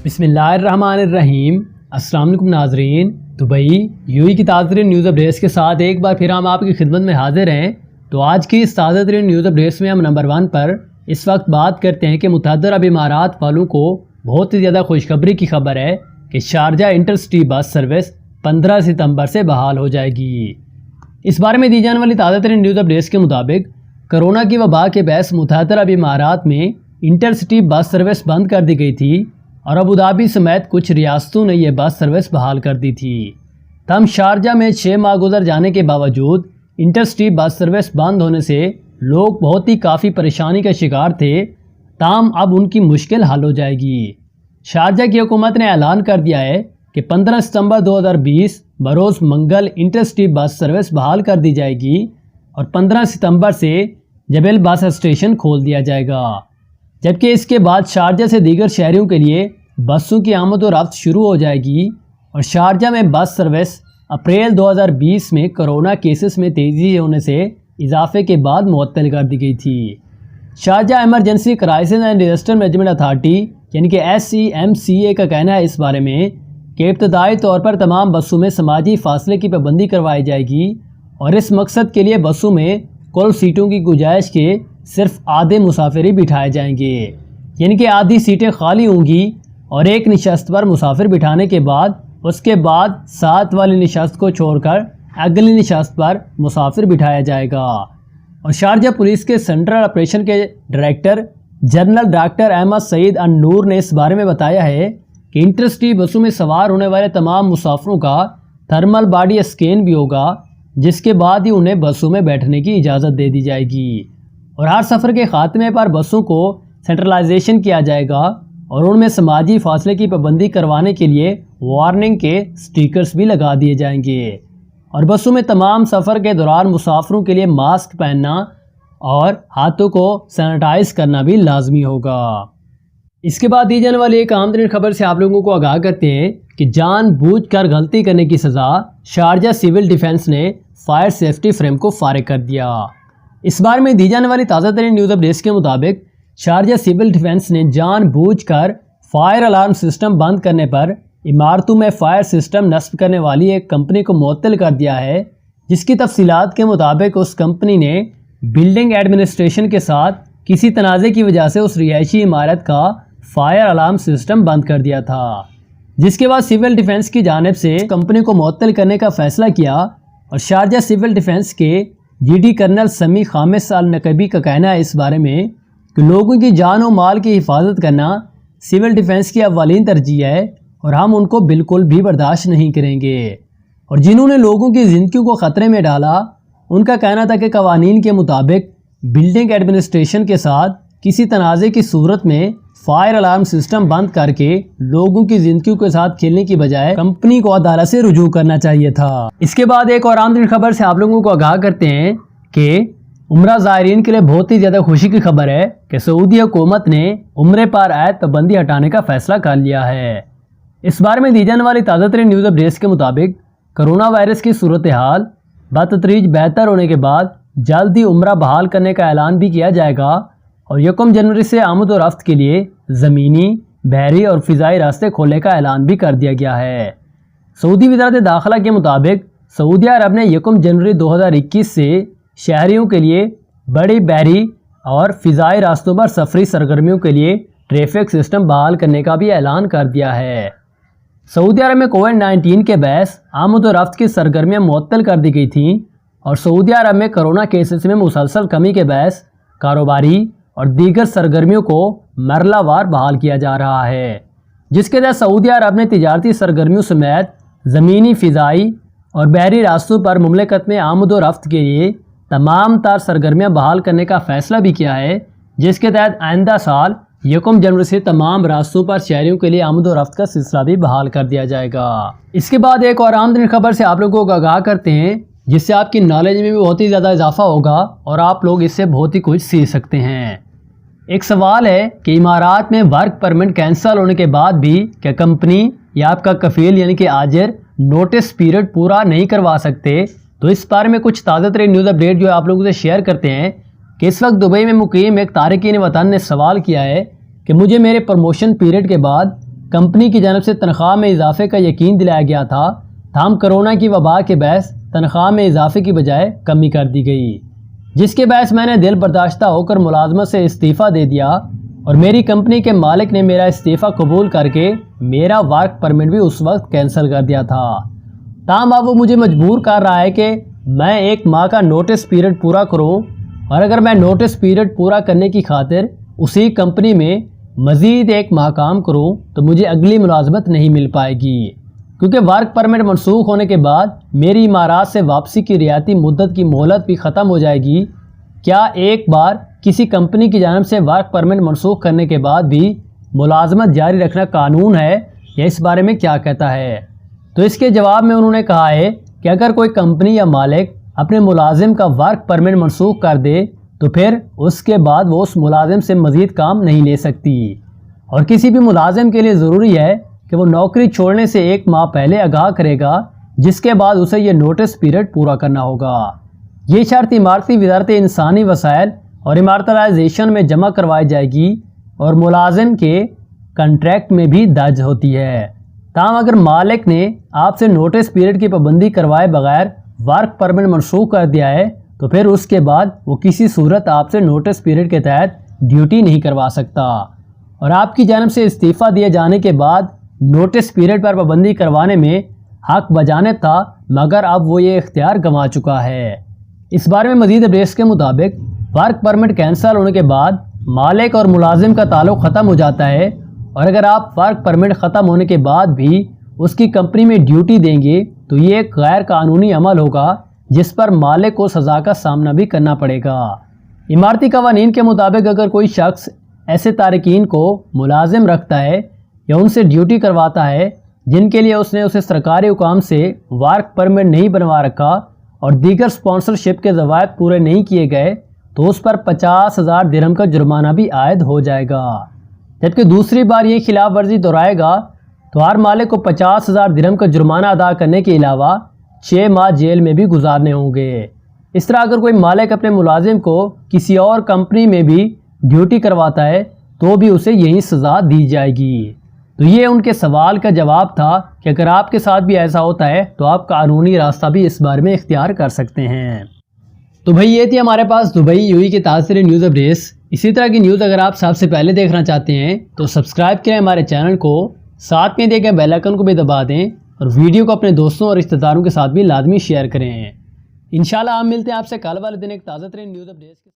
बिस्मिल्लाहिर्रहमानिर्रहीम। अस्सलाम वालेकुम नाजरीन। दुबई यूएई की ताज़ा तरीन न्यूज़ अपडेट्स के साथ एक बार फिर हम आपकी खिदमत में हाजिर हैं। तो आज की इस ताज़ा तरीन न्यूज़ अपडेट्स में हम नंबर 1 पर इस वक्त बात करते हैं कि मुतअद्दिद अरब इमारात वालों को बहुत ही ज़्यादा खुशखबरी की खबर है कि शारजा इंटरसिटी बस सर्विस 15 सितंबर से बहाल हो जाएगी। इस बारे में दी जाने वाली ताज़ा तरीन न्यूज़ अपडेट्स के मुताबिक कोरोना की वबा के बहस मुतअद्दिद अरब इमारात में इंटरसिटी बस सर्विस बंद कर दी गई थी और अबू धाबी समेत कुछ रियासतों ने यह बस सर्विस बहाल कर दी थी। तम शारजा में 6 माह गुजर जाने के बावजूद इंटरसिटी बस सर्विस बंद होने से लोग बहुत ही काफ़ी परेशानी का शिकार थे। ताम अब उनकी मुश्किल हल हो जाएगी। शारजा की हुकूमत ने ऐलान कर दिया है कि 15 सितंबर 2020 बरोज़ मंगल इंटरसिटी बस सर्विस बहाल कर दी जाएगी और 15 सितंबर से जबेल बस स्टेशन खोल दिया जाएगा, जबकि इसके बाद शारजा से दीगर शहरों के लिए बसों की आमद और रफ्त शुरू हो जाएगी। और शारजा में बस सर्विस अप्रैल 2020 में कोरोना केसेस में तेज़ी होने से इजाफे के बाद मुअत्तल कर दी गई थी। Sharjah emergency crisis and disaster management authority यानी कि SEMCA का कहना है इस बारे में कि इब्तदाई तौर पर तमाम बसों में समाजी फासले की पाबंदी करवाई जाएगी और इस मकसद के लिए बसों में कुल सीटों की गुंजाइश के सिर्फ आधे मुसाफिर ही बिठाए जाएंगे, यानी कि आधी सीटें खाली होंगी और एक नशस्त पर मुसाफिर बिठाने के बाद उसके बाद साथ वाली नशस्त को छोड़कर अगली नशस्त पर मुसाफिर बिठाया जाएगा। और शारजा पुलिस के सेंट्रल ऑपरेशन के director general doctor Ahmad Saeed An-Noor ने इस बारे में बताया है कि इंटरसिटी बसों में सवार होने वाले तमाम मुसाफिरों का थर्मल बॉडी स्कैन भी होगा, जिसके बाद ही उन्हें बसों में बैठने की इजाज़त दे दी जाएगी। और हर सफ़र के ख़ात्मे पर बसों को सेंट्रलाइजेशन किया जाएगा और उनमें समाजी फासले की पाबंदी करवाने के लिए वार्निंग के स्टिकर्स भी लगा दिए जाएंगे। और बसों में तमाम सफ़र के दौरान मुसाफिरों के लिए मास्क पहनना और हाथों को सैनिटाइज करना भी लाजमी होगा। इसके बाद दी जाने वाली एक आम तरीन खबर से आप लोगों को आगाह करते हैं कि जानबूझकर गलती करने की सज़ा, शारजा सिविल डिफेंस ने फायर सेफ्टी फ्रेम को फारिग कर दिया। इस बार में दी जाने वाली ताज़ा तरीन न्यूज़ अपडेट्स के मुताबिक शारजा सिविल डिफेंस ने जानबूझकर फायर अलार्म सिस्टम बंद करने पर इमारतों में फायर सिस्टम नस्ब करने वाली एक कंपनी को मुअत्तल कर दिया है, जिसकी तफसीलात के मुताबिक उस कंपनी ने बिल्डिंग एडमिनिस्ट्रेशन के साथ किसी तनाज़े की वजह से उस रिहायशी इमारत का फायर अलार्म सिस्टम बंद कर दिया था, जिसके बाद सिविल डिफेंस की जानिब से कंपनी को मुअत्तल करने का फैसला किया। और शारजा सिविल डिफेंस के GD कर्नल समी खामिस अल नकबी का कहना है इस बारे में कि लोगों की जान और माल की हिफाजत करना सिविल डिफेंस की अव्वलीन तरजीह है और हम उनको बिल्कुल भी बर्दाश्त नहीं करेंगे। और जिन्होंने लोगों की ज़िंदगी को ख़तरे में डाला, उनका कहना था कि कवानीन के मुताबिक बिल्डिंग एडमिनिस्ट्रेशन के साथ किसी तनाज़े की सूरत में फायर अलार्म सिस्टम बंद करके लोगों की जिंदगी के साथ खेलने की बजाय कंपनी को अदालत से रुजू करना चाहिए था। इसके बाद एक और आमदनी खबर से आप लोगों को आगाह करते हैं कि उम्रा ज़ायरीन के लिए बहुत ही ज़्यादा खुशी की खबर है कि सऊदी हुकूमत ने उम्रे पर आयत पाबंदी हटाने का फैसला कर लिया है। इस बारे में दी जाने वाली ताज़ा तरीन न्यूज़ अपडेट्स के मुताबिक कोरोना वायरस की सूरत हाल बतदरीज बेहतर होने के बाद जल्द ही उम्रा बहाल करने का ऐलान भी किया जाएगा और 1 जनवरी से आमद और रफ्त के लिए ज़मीनी, बहरी और फ़िज़ाई रास्ते खोलने का ऐलान भी कर दिया गया है। सऊदी वज़ारत दाखिला के मुताबिक सऊदी अरब ने 1 जनवरी 2021 से शहरियों के लिए बड़ी बहरी और फ़िज़ाई रास्तों पर सफरी सरगर्मियों के लिए ट्रैफिक सिस्टम बहाल करने का भी ऐलान कर दिया है। सऊदी अरब में कोविड-19 के बहस आमद और रफ्त की सरगर्मियाँ मुअत्तल कर दी गई थीं और सऊदी अरब में कोरोना केसेस में मुसलसल कमी के बहस कारोबारी और दीगर सरगर्मियों को मरलावार बहाल किया जा रहा है, जिसके तहत सऊदी अरब ने तिजारती सरगर्मियों समेत ज़मीनी, फ़िज़ाई और बहरी रास्तों पर मुमलिकत में आमद और रफ्त के लिए तमाम तार सरगर्मियाँ बहाल करने का फ़ैसला भी किया है, जिसके तहत आइंदा साल 1 जनवरी से तमाम रास्तों पर शहरियों के लिए आमद और रफ्त का सिलसिला भी बहाल कर दिया जाएगा। इसके बाद एक और आमदनी खबर से आप लोगों को आगाह करते हैं, जिससे आपकी नॉलेज में भी बहुत ही ज़्यादा इजाफा होगा और आप लोग इससे बहुत ही कुछ सीख सकते हैं। एक सवाल है कि इमारात में वर्क परमिट कैंसिल होने के बाद भी क्या कंपनी या आपका कफील यानी कि आजिर नोटिस पीरियड पूरा नहीं करवा सकते? तो इस बारे में कुछ ताज़ा तरीन न्यूज़ अपडेट जो आप लोगों से शेयर करते हैं कि इस वक्त दुबई में मुकीम एक तारिकीन वतन ने सवाल किया है कि मुझे मेरे प्रमोशन पीरियड के बाद कंपनी की जानब से तनख्वाह में इजाफे का यकीन दिलाया गया था, ताहम कोरोना की वबा के बहस तनख्वाह में इजाफे की बजाय कमी कर दी गई, जिसके बहस मैंने दिल बर्दाश्ता होकर मुलाजमत से इस्तीफ़ा दे दिया और मेरी कंपनी के मालिक ने मेरा इस्तीफ़ा कबूल करके मेरा वर्क परमिट भी उस वक्त कैंसिल कर दिया था। ताहम अब वो मुझे मजबूर कर रहा है कि मैं 1 माह का नोटिस पीरियड पूरा करूं, और अगर मैं नोटिस पीरियड पूरा करने की खातिर उसी कंपनी में मज़ीद 1 माह काम करूं तो मुझे अगली मुलाजमत नहीं मिल पाएगी, क्योंकि वर्क परमिट मनसूख होने के बाद मेरी इमारात से वापसी की रियायती मुद्दत की मोहलत भी ख़त्म हो जाएगी। क्या एक बार किसी कंपनी की जानब से वर्क परमिट मनसूख करने के बाद भी मुलाजमत जारी रखना कानून है, या इस बारे में क्या कहता है? तो इसके जवाब में उन्होंने कहा है कि अगर कोई कंपनी या मालिक अपने मुलाजिम का वर्क परमिट मनसूख कर दे तो फिर उसके बाद वो उस मुलाजिम से मज़ीद काम नहीं ले सकती, और किसी भी मुलाजिम के लिए ज़रूरी है कि वो नौकरी छोड़ने से 1 माह पहले आगाह करेगा, जिसके बाद उसे ये नोटिस पीरियड पूरा करना होगा। ये शर्त इमारती वज़ारत इंसानी वसाइल और इमारतलाइजेशन में जमा करवाई जाएगी और मुलाजिम के कंट्रैक्ट में भी दर्ज होती है। ताहम अगर मालिक ने आपसे नोटिस पीरियड की पाबंदी करवाए बगैर वर्क परमिट मनसूख कर दिया है तो फिर उसके बाद वो किसी सूरत आपसे नोटिस पीरियड के तहत ड्यूटी नहीं करवा सकता, और आपकी जानब से इस्तीफ़ा दिए जाने के बाद नोटिस पीरियड पर पाबंदी करवाने में हक बजाने था, मगर अब वो ये इख्तियार गंवा चुका है। इस बारे में मज़ीद अपडेट्स के मुताबिक वर्क परमिट कैंसिल होने के बाद मालिक और मुलाजिम का ताल्लुक़ ख़त्म हो जाता है, और अगर आप वर्क परमिट ख़त्म होने के बाद भी उसकी कंपनी में ड्यूटी देंगे तो ये एक गैर कानूनी अमल होगा जिस पर मालिक को सज़ा का सामना भी करना पड़ेगा। इमारती कवानीन के मुताबिक अगर कोई शख्स ऐसे तारकीन को मुलाजिम रखता है या उनसे ड्यूटी करवाता है जिनके लिए उसने उसे सरकारी हुकाम से वर्क परमिट नहीं बनवा रखा और दीगर स्पॉन्सरशिप के ज़वायद पूरे नहीं किए गए तो उस पर 50,000 दिरहम का जुर्माना भी आयद हो जाएगा। जबकि दूसरी बार ये खिलाफ वर्जी दोहराएगा तो हर मालिक को 50,000 दिरहम का जुर्माना अदा करने के अलावा 6 माह जेल में भी गुजारने होंगे। इस तरह अगर कोई मालिक अपने मुलाजिम को किसी और कंपनी में भी ड्यूटी करवाता है तो भी उसे यही सज़ा दी जाएगी। तो ये उनके सवाल का जवाब था कि अगर आपके साथ भी ऐसा होता है तो आप कानूनी रास्ता भी इस बारे में इख्तियार कर सकते हैं। तो भाई ये थी हमारे पास दुबई यूएई के ताज़ा न्यूज़ अपडेट्स। इसी तरह की न्यूज़ अगर आप सबसे पहले देखना चाहते हैं तो सब्सक्राइब करें हमारे चैनल को, साथ में देखें बेल आइकन को भी दबा दें और वीडियो को अपने दोस्तों और रिश्तेदारों के साथ भी लाजमी शेयर करें। इंशाल्लाह हम मिलते हैं आपसे कल वाले दिन एक ताज़ा न्यूज़ अपडेट्स के